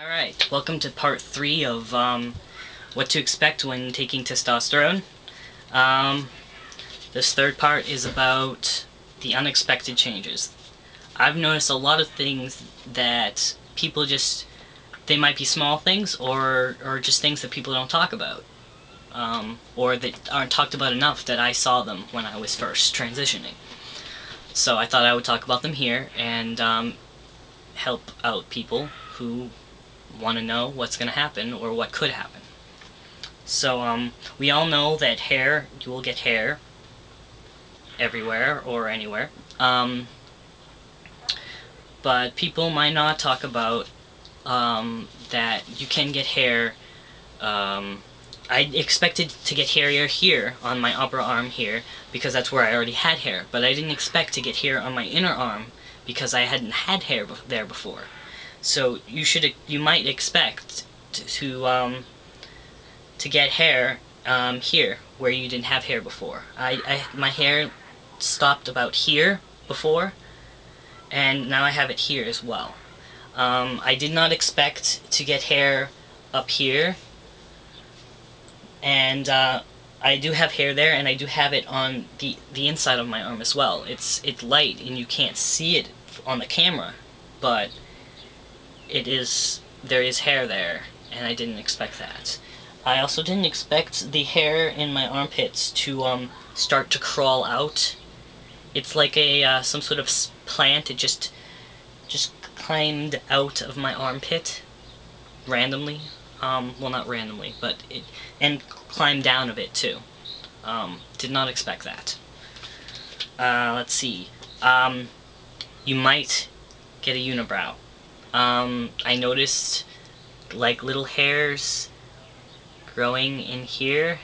Alright, welcome to part 3 of what to expect when taking testosterone. This third part is about the unexpected changes. I've noticed a lot of things that people they might be small things or just things that people don't talk about. Or that aren't talked about enough that I saw them when I was first transitioning. So I thought I would talk about them here and help out people who want to know what's going to happen or what could happen. So we all know that you will get hair everywhere or anywhere. But people might not talk about that you can get hair. I expected to get hair here on my upper arm here because that's where I already had hair, but I didn't expect to get hair on my inner arm because I hadn't had hair there before. So you might expect to get hair here where you didn't have hair before. My hair stopped about here before, and now I have it here as well. I did not expect to get hair up here, and I do have hair there, and I do have it on the inside of my arm as well. It's light and you can't see it on the camera, but there is hair there, and I didn't expect that. I also didn't expect the hair in my armpits to start to crawl out. It's like some sort of plant. It just climbed out of my armpit randomly. Well, not randomly, but and climbed down a bit too. Did not expect that. Let's see. You might get a unibrow. I noticed like little hairs growing in here,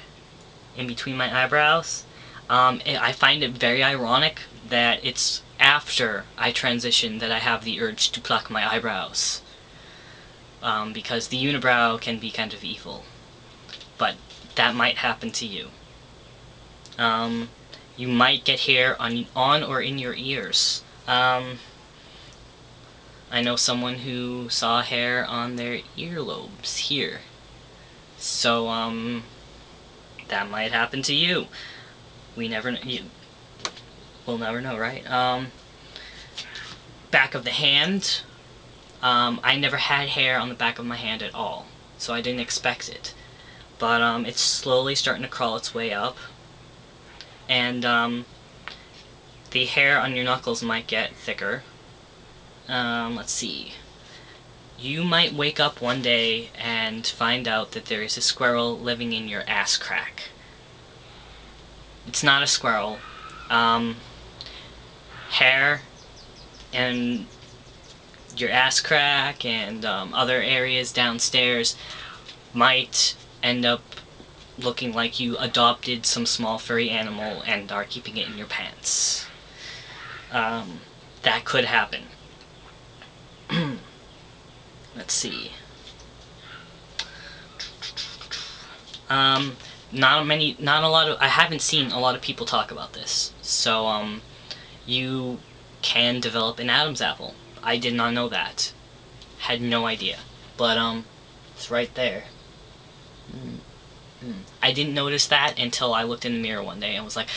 in between my eyebrows. I find it very ironic that it's after I transition that I have the urge to pluck my eyebrows. Because the unibrow can be kind of evil. But that might happen to you. You might get hair on or in your ears. I know someone who saw hair on their earlobes here. So, that might happen to you. We'll never know, right? Back of the hand. I never had hair on the back of my hand at all, so I didn't expect it. But, it's slowly starting to crawl its way up. And, the hair on your knuckles might get thicker. Let's see. You might wake up one day and find out that there is a squirrel living in your ass crack. It's not a squirrel. Hair and your ass crack and other areas downstairs might end up looking like you adopted some small furry animal and are keeping it in your pants. That could happen. Let's see. I haven't seen a lot of people talk about this. So, you can develop an Adam's apple. I did not know that. Had no idea. But, it's right there. I didn't notice that until I looked in the mirror one day and was like,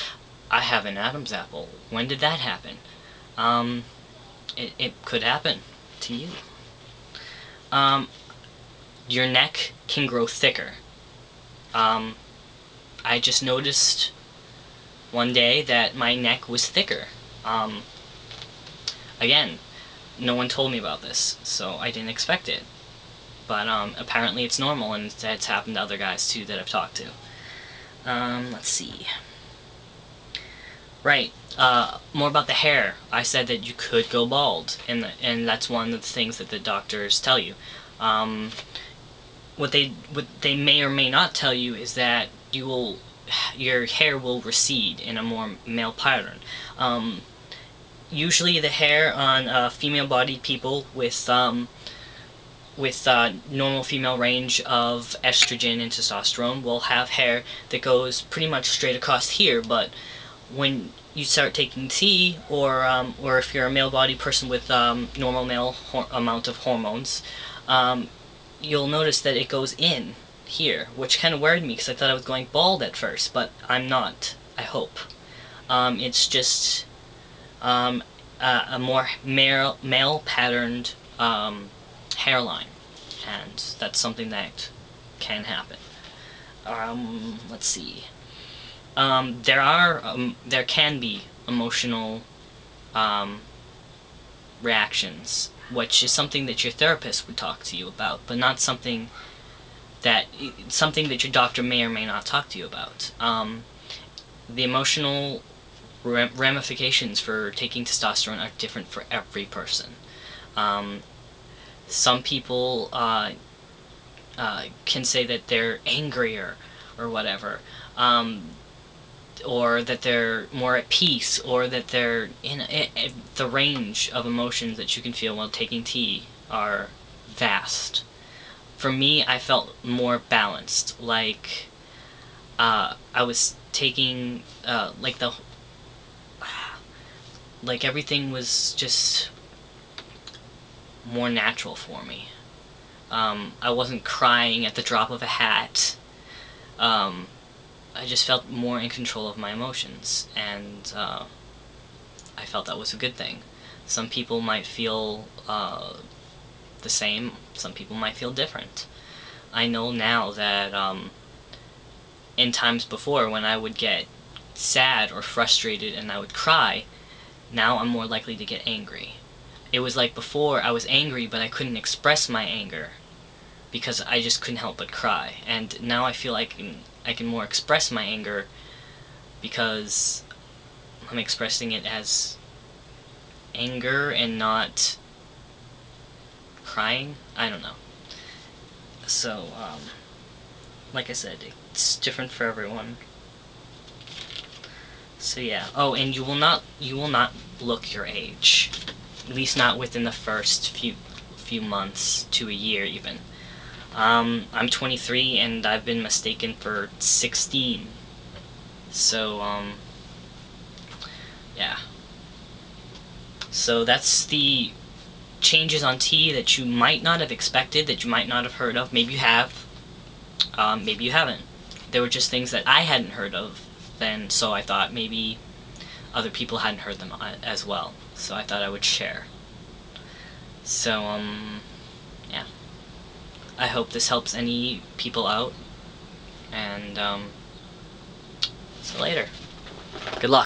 I have an Adam's apple. When did that happen? It could happen to you. Your neck can grow thicker. I just noticed one day that my neck was thicker. Again, no one told me about this, so I didn't expect it. But apparently it's normal, and it's happened to other guys too that I've talked to. Let's see. Right. More about the hair. I said that you could go bald, and that's one of the things that the doctors tell you. What they may or may not tell you is that your hair will recede in a more male pattern. Usually the hair on female-bodied people with normal female range of estrogen and testosterone will have hair that goes pretty much straight across here, but when you start taking tea, or if you're a male-bodied person with normal male amount of hormones, you'll notice that it goes in here, which kind of worried me because I thought I was going bald at first, but I'm not, I hope. It's just a more male patterned hairline, and that's something that can happen. Let's see. There can be emotional reactions, which is something that your therapist would talk to you about, but not something that your doctor may or may not talk to you about. The emotional ramifications for taking testosterone are different for every person. Some people can say that they're angrier or whatever, or that they're more at peace, or that they're in the range of emotions that you can feel while taking tea are vast. For me, I felt more balanced, like I was taking like everything was just more natural for me. I wasn't crying at the drop of a hat. I just felt more in control of my emotions, and I felt that was a good thing. Some people might feel the same, some people might feel different. I know now that in times before when I would get sad or frustrated and I would cry, now I'm more likely to get angry. It was like before I was angry but I couldn't express my anger because I just couldn't help but cry, and now I feel like I can more express my anger because I'm expressing it as anger and not crying. I don't know. So, like I said, it's different for everyone. So yeah. Oh, and you will not look your age. At least not within the first few months to a year even. I'm 23 and I've been mistaken for 16. So, yeah. So that's the changes on tea that you might not have expected, that you might not have heard of. Maybe you have, maybe you haven't. There were just things that I hadn't heard of then, so I thought maybe other people hadn't heard them as well. So I thought I would share. So, yeah. I hope this helps any people out, and, see you later. Good luck.